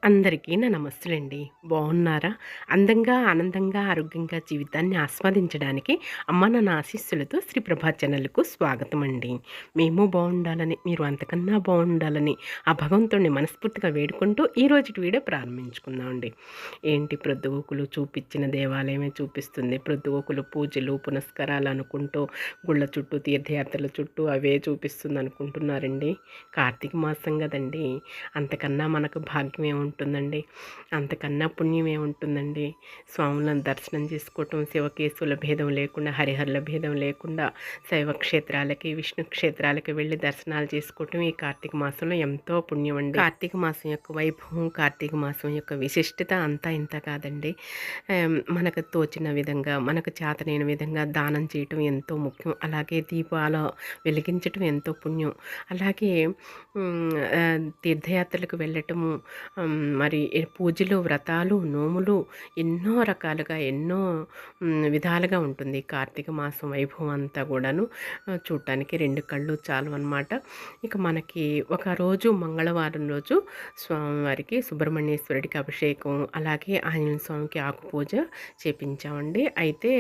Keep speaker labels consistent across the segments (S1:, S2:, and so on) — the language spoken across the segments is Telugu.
S1: అందరికీ నా నమస్తులండి. బాగున్నారా? అందంగా, ఆనందంగా, ఆరోగ్యంగా జీవితాన్ని ఆస్వాదించడానికి అమ్మ నాన్న ఆశీస్సులతో శ్రీ ప్రభా ఛానల్‌కు స్వాగతం అండి. మేము బాగుండాలని, మీరు అంతకన్నా బాగుండాలని ఆ భగవంతుడిని మనస్ఫూర్తిగా వేడుకుంటూ ఈరోజుటి వీడియో ప్రారంభించుకుందామండి. ఏంటి ప్రొద్దుగూకులు చూపించిన దేవాలయమే చూపిస్తుంది. ప్రొద్దుగూకులు పూజలు, పునస్కారాలు అనుకుంటూ గుళ్ళ చుట్టూ, తీర్థయాత్రల చుట్టూ అవే చూపిస్తుంది అనుకుంటున్నారండి. కార్తీక మాసం కదండీ! అంతకన్నా మనకు భాగ్యం ఏముంటుందండి, అంతకన్నా పుణ్యం ఏముంటుందండి. స్వాములను దర్శనం చేసుకోవటం, శివకేశవుల భేదం లేకుండా, హరిహరుల భేదం లేకుండా శైవ క్షేత్రాలకి, విష్ణు క్షేత్రాలకి వెళ్ళి దర్శనాలు చేసుకోవటం ఈ కార్తీక మాసంలో ఎంతో పుణ్యం అండి. కార్తీక మాసం యొక్క వైభవం, కార్తీక మాసం యొక్క విశిష్టత అంతా ఇంత కాదండి. మనకు తోచిన విధంగా, మనకు చేతనైన విధంగా దానం చేయటం ఎంతో ముఖ్యం. అలాగే దీపాలు వెలిగించటం ఎంతో పుణ్యం. అలాగే తీర్థయాత్రలకు వెళ్ళటము, మరి పూజలు, వ్రతాలు, నోములు ఎన్నో రకాలుగా, ఎన్నో విధాలుగా ఉంటుంది కార్తీక మాసం వైభవం అంతా కూడాను. చూడటానికి రెండు కళ్ళు చాలు అన్నమాట. ఇక మనకి ఒక రోజు మంగళవారం రోజు స్వామివారికి, సుబ్రహ్మణ్యేశ్వరుడికి అభిషేకం, అలాగే ఆంజనేయ స్వామికి ఆకు పూజ చేపించామండి. అయితే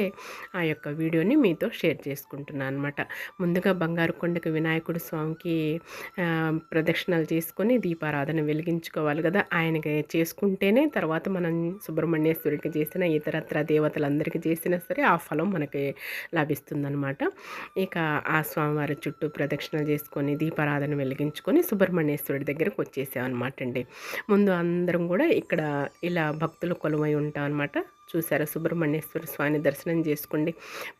S1: ఆ యొక్క వీడియోని మీతో షేర్ చేసుకుంటున్నాను అనమాట. ముందుగా బంగారు కొండకి వినాయకుడు స్వామికి ప్రదక్షిణలు చేసుకొని దీపారాధన వెలిగించుకోవాలి కదా. ఆయనకి చేసుకుంటేనే తర్వాత మనం సుబ్రహ్మణ్యేశ్వరుడికి చేసిన, ఇతరత్ర దేవతలందరికీ చేసినా సరే ఆ ఫలం మనకి లభిస్తుందనమాట. ఇక ఆ స్వామివారి చుట్టూ ప్రదక్షిణలు చేసుకొని దీపారాధన వెలిగించుకొని సుబ్రహ్మణ్యేశ్వరుడి దగ్గరకు వచ్చేసామన్నమాట అండి. ముందు అందరం కూడా ఇక్కడ ఇలా భక్తులు కొలువై ఉంటాం అనమాట. చూసారా, సుబ్రహ్మణ్యేశ్వర స్వామిని దర్శనం చేసుకోండి.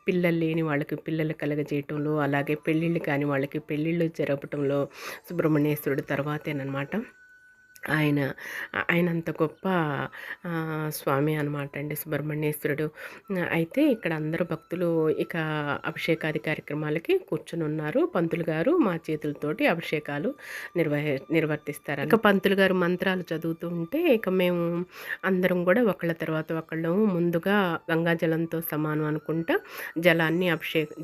S1: పిల్లలు లేని వాళ్ళకి పిల్లలు కలగజేయటంలో, అలాగే పెళ్ళిళ్ళు కాని వాళ్ళకి పెళ్ళిళ్ళు జరపటంలో సుబ్రహ్మణ్యేశ్వరుడు తర్వాతేనమాట. ఆయనంత గొప్ప స్వామి అనమాట అండి సుబ్రహ్మణ్యేశ్వరుడు. అయితే ఇక్కడ అందరూ భక్తులు ఇక అభిషేకాది కార్యక్రమాలకి కూర్చుని ఉన్నారు. పంతులు గారు మా చేతులతోటి అభిషేకాలు నిర్వర్తిస్తారు. ఇక పంతులు గారు మంత్రాలు చదువుతూ ఉంటే ఇక మేము అందరం కూడా ఒకళ్ళ తర్వాత ఒకళ్ళము ముందుగా గంగాజలంతో సమానం అనుకుంటా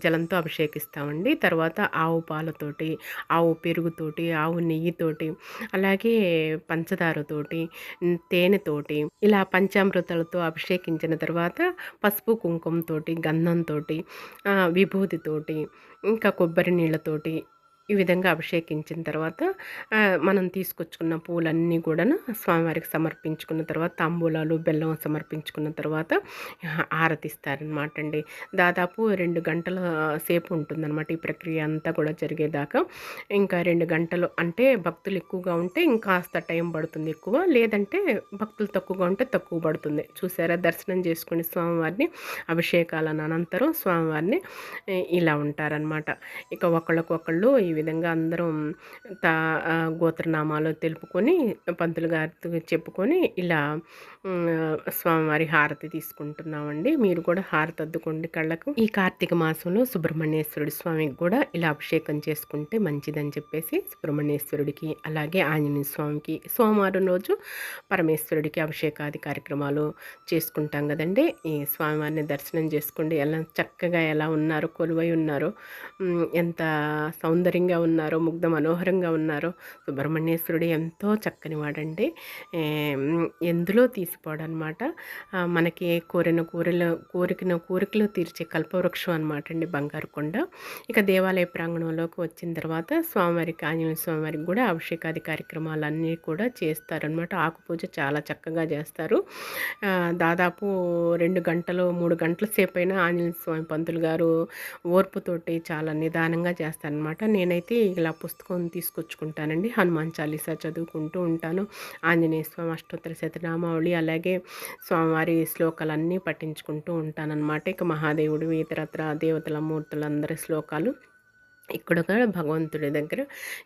S1: జలంతో అభిషేకిస్తామండి. తర్వాత ఆవు పాలతోటి, ఆవు పెరుగుతోటి, ఆవు నెయ్యితోటి, అలాగే పంచదారతోటి, తేనెతోటి, ఇలా పంచామృతాలతో అభిషేకించిన తర్వాత పసుపు కుంకుమతోటి, గంధంతోటి, విభూతితోటి, ఇంకా కొబ్బరి నీళ్ళతోటి ఈ విధంగా అభిషేకించిన తర్వాత మనం తీసుకొచ్చుకున్న పూలన్నీ కూడాను స్వామివారికి సమర్పించుకున్న తర్వాత, తాంబూలాలు, బెల్లం సమర్పించుకున్న తర్వాత ఆరతిస్తారనమాట అండి. దాదాపు 2 గంటల సేపు ఉంటుందన్నమాట ఈ ప్రక్రియ అంతా కూడా జరిగేదాకా. ఇంకా 2 గంటలు అంటే భక్తులు ఎక్కువగా ఉంటే ఇంకాస్త టైం పడుతుంది ఎక్కువ, లేదంటే భక్తులు తక్కువగా ఉంటే తక్కువ పడుతుంది. చూసారా, దర్శనం చేసుకుని స్వామివారిని అభిషేకాలను అనంతరం స్వామివారిని ఇలా ఉంటారనమాట. ఇక ఒకళ్ళకొకళ్ళు ఈ విధంగా అందరం గోత్రనామాలు తెలుపుకొని పంతులు గారితో చెప్పుకొని ఇలా స్వామివారి హారతి తీసుకుంటున్నామండి. మీరు కూడా హారతి అద్దుకోండి కళ్ళకు. ఈ కార్తీక మాసంలో సుబ్రహ్మణ్యేశ్వరుడి స్వామికి కూడా ఇలా అభిషేకం చేసుకుంటే మంచిదని చెప్పేసి సుబ్రహ్మణ్యేశ్వరుడికి, అలాగే ఆంజనేయ స్వామికి, సోమవారం రోజు పరమేశ్వరుడికి అభిషేకాది కార్యక్రమాలు చేసుకుంటాం కదండి. ఈ స్వామివారిని దర్శనం చేసుకోండి. ఎలా చక్కగా ఎలా ఉన్నారో, కొలువై ఉన్నారో, ఎంత సౌందర్యంగా ఉన్నారో, ముగ్ధ మనోహరంగా ఉన్నారో. సుబ్రహ్మణ్యేశ్వరుడు ఎంతో చక్కని వాడండి. ఎందులో తీసిపోడనమాట. మనకి కోరికలు తీర్చే కల్పవృక్షం అనమాట అండి బంగారు కొండ. ఇక దేవాలయ ప్రాంగణంలోకి వచ్చిన తర్వాత స్వామివారికి, ఆంజనేయ స్వామివారికి కూడా అభిషేకాది కార్యక్రమాలన్నీ కూడా చేస్తారనమాట. ఆకుపూజ చాలా చక్కగా చేస్తారు. దాదాపు 2 గంటలు 3 గంటల సేపు అయినా ఆంజనేయ స్వామి పంతులు గారు ఓర్పుతోటి చాలా నిదానంగా చేస్తారనమాట. నేనైతే ఇలా పుస్తకం తీసుకొచ్చుకుంటానండి, హనుమాన్ చాలీసా చదువుకుంటూ ఉంటాను. ఆంజనేయ స్వామి అష్టోత్తర శతనామావళి, అలాగే స్వామివారి శ్లోకాలన్నీ పఠించుకుంటూ ఉంటానన్నమాట. ఇక మహాదేవుడు, ఇతరత్ర దేవతల మూర్తులందరి శ్లోకాలు ఇక్కడ కూడా భగవంతుడి దగ్గర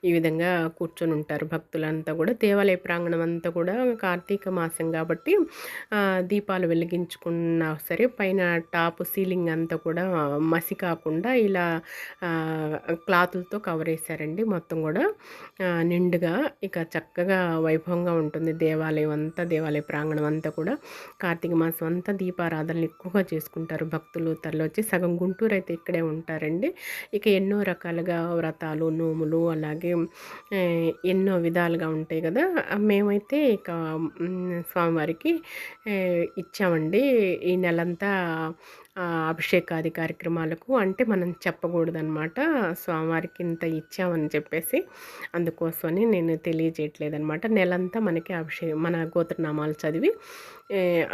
S1: ఈ విధంగా కూర్చొని ఉంటారు భక్తులంతా కూడా. దేవాలయ ప్రాంగణం అంతా కూడా కార్తీక మాసం కాబట్టి దీపాలు వెలిగించుకున్నా సరే పైన టాప్ సీలింగ్ అంతా కూడా మసి కాకుండా ఇలా క్లాతులతో కవర్ వేశారండి మొత్తం కూడా నిండుగా. ఇక చక్కగా వైభవంగా ఉంటుంది దేవాలయం అంతా, దేవాలయ ప్రాంగణం అంతా కూడా. కార్తీక మాసం అంతా దీపారాధనలు ఎక్కువగా చేసుకుంటారు భక్తులు తరలివచ్చి. సగం గుంటూరు అయితే ఇక్కడే ఉంటారండి. ఇక ఎన్నో రకాల రకరకాలుగా వ్రతాలు, నోములు అలాగే ఎన్నో విధాలుగా ఉంటాయి కదా! మేమైతే ఇక స్వామివారికి ఇచ్చామండి. ఈ నెలంతా అభిషేకాది కార్యక్రమాలకు అంటే మనం చెప్పకూడదనమాట. స్వామివారికి ఇంత ఇచ్చామని చెప్పేసి. అందుకోసమని నేను తెలియజేయట్లేదనమాట. నెలంతా మనకి మన గోత్రనామాలు చదివి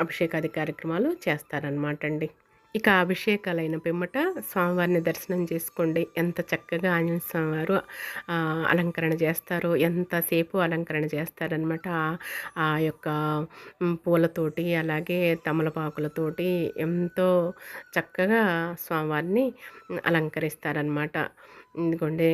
S1: అభిషేకాది కార్యక్రమాలు చేస్తారనమాట అండి. ఇక అభిషేకాలైన పిమ్మట స్వామివారిని దర్శనం చేసుకోండి. ఎంత చక్కగా ఆంజనేయ స్వామివారు అలంకరణ చేస్తారో, ఎంతసేపు అలంకరణ చేస్తారనమాట. ఆ యొక్క పూలతోటి అలాగే తమలపాకులతోటి ఎంతో చక్కగా స్వామివారిని అలంకరిస్తారనమాట. ఇదిగోండి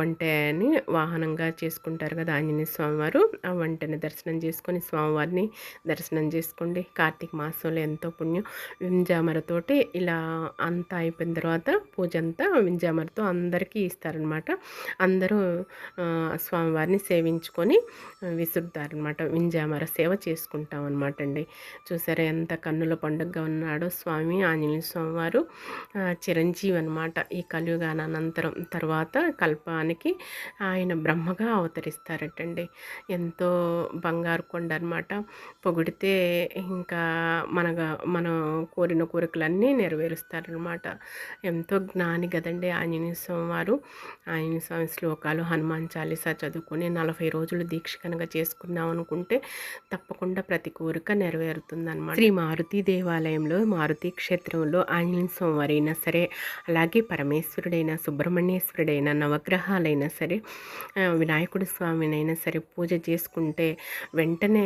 S1: ఒంటెని వాహనంగా చేసుకుంటారు కదా ఆంజనేయ స్వామివారు. ఆ ఒంటెని దర్శనం చేసుకొని స్వామివారిని దర్శనం చేసుకోండి. కార్తీక మాసంలో ఎంతో పుణ్యం. వింజామరతోటి ఇలా అంతా అయిపోయిన తర్వాత పూజ అంతా వింజామరతో అందరికీ ఇస్తారనమాట. అందరూ స్వామివారిని సేవించుకొని విసురుతారనమాట. వింజామర సేవ చేసుకుంటాం అనమాట అండి. చూసారా ఎంత కన్నుల పండుగగా ఉన్నాడో స్వామి ఆంజనేయ స్వామివారు. చిరంజీవి అనమాట. ఈ కలియుగానంతరం తర్వాత కల్పానికి ఆయన బ్రహ్మగా అవతరిస్తారటండి. ఎంతో బంగారు కొండ అనమాట. పొగిడితే ఇంకా మనం కోరిన కోరికలన్నీ నెరవేరుస్తారనమాట. ఎంతో జ్ఞాని కదండి ఆంజనేయ స్వామి వారు. ఆంజనేయ స్వామి శ్లోకాలు హనుమాన్ చాలీసా చదువుకొని 40 రోజులు దీక్ష కనుక చేసుకున్నాం అనుకుంటే తప్పకుండా ప్రతి కోరిక నెరవేరుతుందన్నమాట. శ్రీ మారుతి దేవాలయంలో మారుతి క్షేత్రంలో ఆంజనేయ స్వామి వారైనా సరే, అలాగే పరమేశ్వరుడైన సుబ్రహ్మణ్యేశ్వరుడైన నవగ్రహాలైనా సరే, వినాయకుడి స్వామినైనా సరే పూజ చేసుకుంటే వెంటనే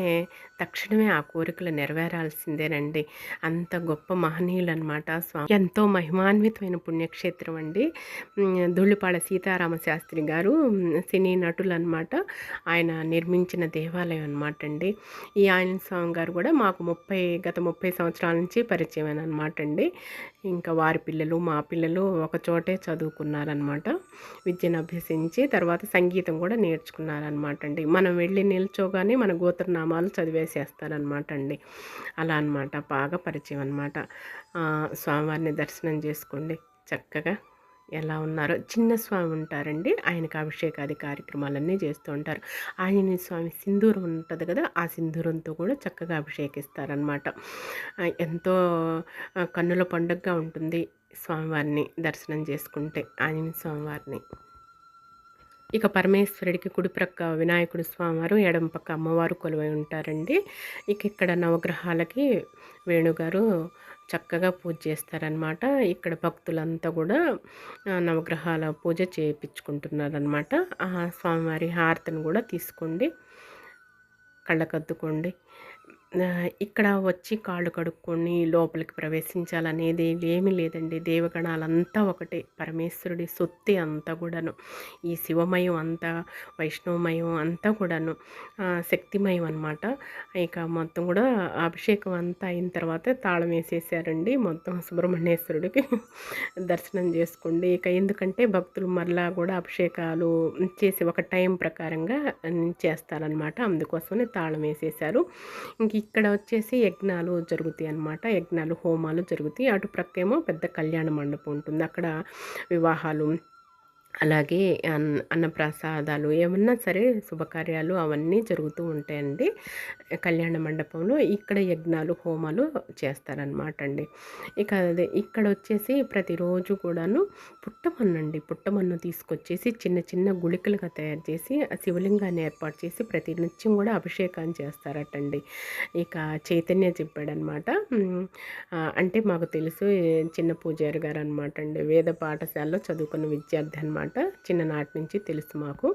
S1: తక్షణమే ఆ కోరికలు నెరవేరాల్సిందేనండి. అంత గొప్ప మహనీయులు అనమాట స్వామి. ఎంతో మహిమాన్వితమైన పుణ్యక్షేత్రం అండి. ధూళిపాడ సీతారామ శాస్త్రి గారు సినీ నటులు అనమాట. ఆయన నిర్మించిన దేవాలయం అనమాట అండి. ఈ ఆంజనేయ స్వామి గారు కూడా మాకు గత 30 సంవత్సరాల నుంచి పరిచయం అనమాట అండి. ఇంకా వారి పిల్లలు మా పిల్లలు ఒక చోటే చదువుకున్నారనమాట. విద్యను అభ్యసించి తర్వాత సంగీతం కూడా నేర్చుకున్నారనమాట అండి. మనం వెళ్ళి నిల్చోగానే మన గోత్రనామాలు చదివేసేస్తారనమాట అండి. అలా అనమాట బాగా పరిచయం అనమాట. స్వామివారిని దర్శనం చేసుకోండి చక్కగా. ఎలా ఉన్నారో చిన్న స్వామి ఉంటారండి. ఆయనకు అభిషేకాది కార్యక్రమాలన్నీ చేస్తూ ఉంటారు. ఆంజనేయ స్వామి సింధూరం ఉంటుంది కదా, ఆ సింధూరంతో కూడా చక్కగా అభిషేకిస్తారనమాట. ఎంతో కన్నుల పండుగగా ఉంటుంది స్వామివారిని దర్శనం చేసుకుంటే ఆంజనేయ స్వామివారిని. ఇక పరమేశ్వరుడికి కుడిప్రక్క వినాయకుడు స్వామివారు, ఎడమ పక్క అమ్మవారు కొలువై ఉంటారండి. ఇక ఇక్కడ నవగ్రహాలకి వేణుగారు చక్కగా పూజ చేస్తారనమాట. ఇక్కడ భక్తులంతా కూడా నవగ్రహాల పూజ చేయించుకుంటున్నారనమాట. ఆ స్వామివారి హారతిని కూడా తీసుకోండి, కళ్ళకద్దుకోండి. ఇక్కడ వచ్చి కాళ్ళు కడుక్కొని లోపలికి ప్రవేశించాలనేది ఏమీ లేదండి. దేవగణాలంతా ఒకటే, పరమేశ్వరుడి సొత్తి అంతా కూడాను. ఈ శివమయం అంతా, వైష్ణవమయం అంతా కూడాను శక్తిమయం అనమాట. ఇక మొత్తం కూడా అభిషేకం అంతా అయిన తర్వాత తాళం వేసేసారండి. మొత్తం సుబ్రహ్మణ్యేశ్వరుడికి దర్శనం చేసుకోండి. ఇక ఎందుకంటే భక్తులు మరలా కూడా అభిషేకాలు చేసి ఒక టైం ప్రకారంగా చేస్తారనమాట. అందుకోసమని తాళం వేసేసారు. ఇంక ఇక్కడ వచ్చేసి యజ్ఞాలు జరుగుతాయి అన్నమాట. యజ్ఞాలు హోమాలు జరుగుతాయి. అటు ప్రక్కేమో పెద్ద కళ్యాణ మండపం ఉంటుంది. అక్కడ వివాహాలు అలాగే అన్నప్రసాదాలు ఏమన్నా సరే శుభకార్యాలు అవన్నీ జరుగుతూ ఉంటాయండి కళ్యాణ మండపంలో. ఇక్కడ యజ్ఞాలు హోమాలు చేస్తారనమాట అండి. ఇక అదే ఇక్కడ వచ్చేసి ప్రతిరోజు కూడాను పుట్టమన్ను తీసుకొచ్చేసి చిన్న చిన్న గుళికలుగా తయారు చేసి శివలింగాన్ని ఏర్పాటు చేసి ప్రతి నిత్యం కూడా అభిషేకాన్ని చేస్తారటండి. ఇక చైతన్య చెప్పాడనమాట. అంటే మాకు తెలుసు, చిన్న పూజారి గారు అనమాట అండి. వేద పాఠశాలలో చదువుకున్న విద్యార్థి అనమాట. చిన్ననాటి నుంచి తెలుసు మాకు.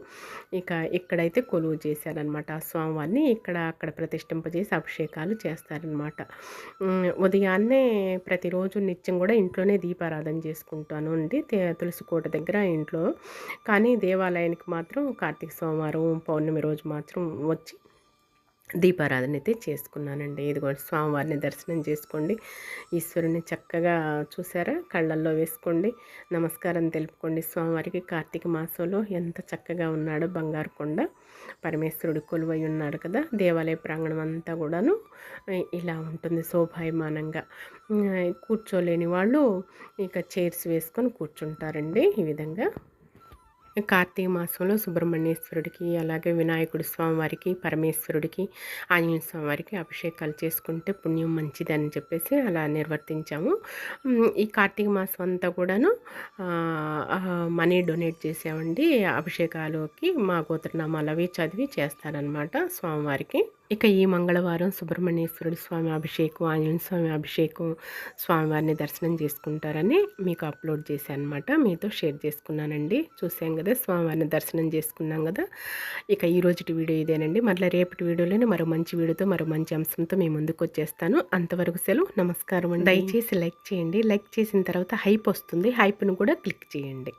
S1: ఇక ఇక్కడైతే కొలువు చేశారనమాట ఆ స్వామివారిని. అక్కడ ప్రతిష్ఠింపజేసి అభిషేకాలు చేస్తారనమాట. ఉదయాన్నే ప్రతిరోజు నిత్యం కూడా ఇంట్లోనే దీపారాధన చేసుకుంటాను అండి, తులసి కోట దగ్గర ఇంట్లో. కానీ దేవాలయానికి మాత్రం కార్తీక సోమవారం పౌర్ణమి రోజు మాత్రం వచ్చి దీపారాధన అయితే చేసుకున్నానండి. ఇదిగో స్వామివారిని దర్శనం చేసుకోండి. ఈశ్వరుని చక్కగా చూసారా, కళ్ళల్లో వేసుకోండి, నమస్కారం తెలుపుకోండి స్వామివారికి. కార్తీక మాసంలో ఎంత చక్కగా ఉన్నాడో బంగారు కొండ పరమేశ్వరుడు కొలువై ఉన్నాడు కదా. దేవాలయ ప్రాంగణం అంతా కూడాను ఇలా ఉంటుంది శోభాయమానంగా. కూర్చోలేని వాళ్ళు ఇక చైర్స్ వేసుకొని కూర్చుంటారండి ఈ విధంగా. కార్తీక మాసంలో సుబ్రహ్మణ్యేశ్వరుడికి, అలాగే వినాయకుడి స్వామివారికి, పరమేశ్వరుడికి, ఆంజనేయ స్వామివారికి అభిషేకాలు చేసుకుంటే పుణ్యం మంచిదని చెప్పేసి అలా నిర్వర్తించాము. ఈ కార్తీక మాసం అంతా కూడాను మనీ డొనేట్ చేసామండి. అభిషేకాలకి మా గోత్రనామాలు అవి చదివి చేస్తారనమాట స్వామివారికి. ఇక ఈ మంగళవారం సుబ్రహ్మణ్యేశ్వరుడి స్వామి అభిషేకం, ఆంజనేయ స్వామి అభిషేకం, స్వామివారిని దర్శనం చేసుకుంటారని మీకు అప్లోడ్ చేశాను అనమాట. మీతో షేర్ చేసుకున్నానండి. చూసాం కదా, స్వామివారిని దర్శనం చేసుకున్నాం కదా. ఇక ఈ రోజుటి వీడియో ఇదేనండి. మళ్ళీ రేపటి వీడియోలోనే మరో మంచి వీడియోతో మరో మంచి అంశంతో మీ ముందుకు వచ్చేస్తాను. అంతవరకు సెలవు, నమస్కారం అండి. దయచేసి లైక్ చేయండి. లైక్ చేసిన తర్వాత హైప్ వస్తుంది, హైప్ను కూడా క్లిక్ చేయండి.